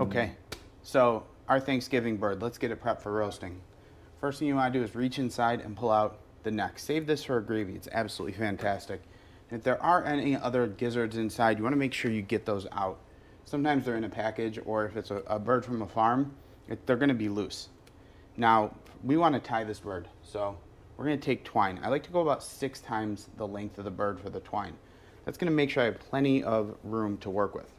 Okay, so our Thanksgiving bird, let's get it prepped for roasting. First thing you want to do is reach inside and pull out the neck. Save this for a gravy. It's absolutely fantastic. And if there are any other gizzards inside, you want to make sure you get those out. Sometimes they're in a package, or if it's a bird from a farm, they're going to be loose. Now, we want to tie this bird, so we're going to take twine. I like to go about 6 times the length of the bird for the twine. That's going to make sure I have plenty of room to work with.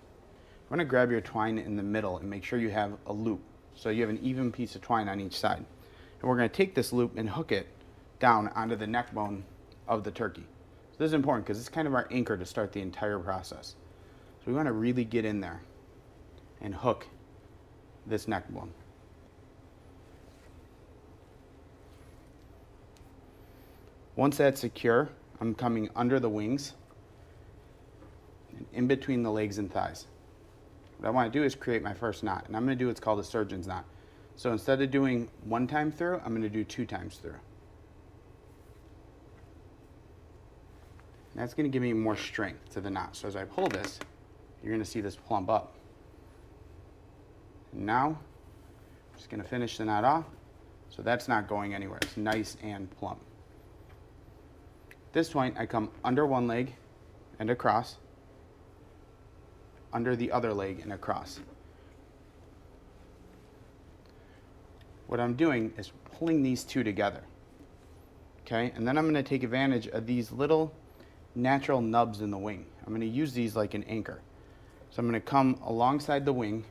You want to grab your twine in the middle and make sure you have a loop, so you have an even piece of twine on each side. And we're going to take this loop and hook it down onto the neck bone of the turkey. So this is important because it's kind of our anchor to start the entire process. So we want to really get in there and hook this neck bone. Once that's secure, I'm coming under the wings and in between the legs and thighs. What I want to do is create my first knot, and I'm going to do what's called a surgeon's knot. So instead of doing 1 time through, I'm going to do 2 times through. And that's going to give me more strength to the knot. So as I pull this, you're going to see this plump up. And now, I'm just going to finish the knot off. So that's not going anywhere. It's nice and plump. This point, I come under one leg and across, under the other leg and across. What I'm doing is pulling these two together, okay? And then I'm going to take advantage of these little natural nubs in the wing. I'm going to use these like an anchor. So I'm going to come alongside the wing,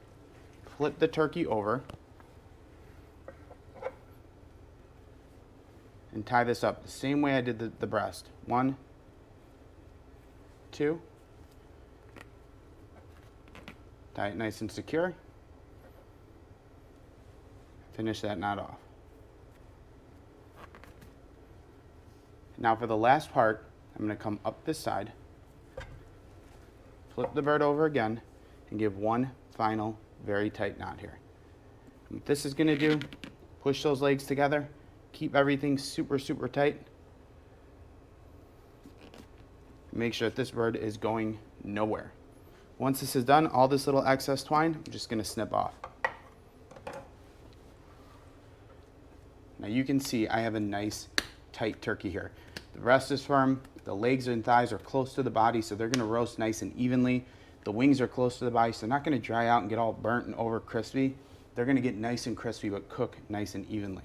flip the turkey over, and tie this up the same way I did the breast. 1, 2. Tie it nice and secure. Finish that knot off. Now for the last part, I'm going to come up this side, flip the bird over again, and give one final very tight knot here. And what this is going to do, push those legs together, keep everything super, super tight. Make sure that this bird is going nowhere. Once this is done, all this little excess twine, I'm just going to snip off. Now you can see I have a nice tight turkey here. The breast is firm, the legs and thighs are close to the body, so they're going to roast nice and evenly. The wings are close to the body, so they're not going to dry out and get all burnt and over crispy. They're going to get nice and crispy but cook nice and evenly.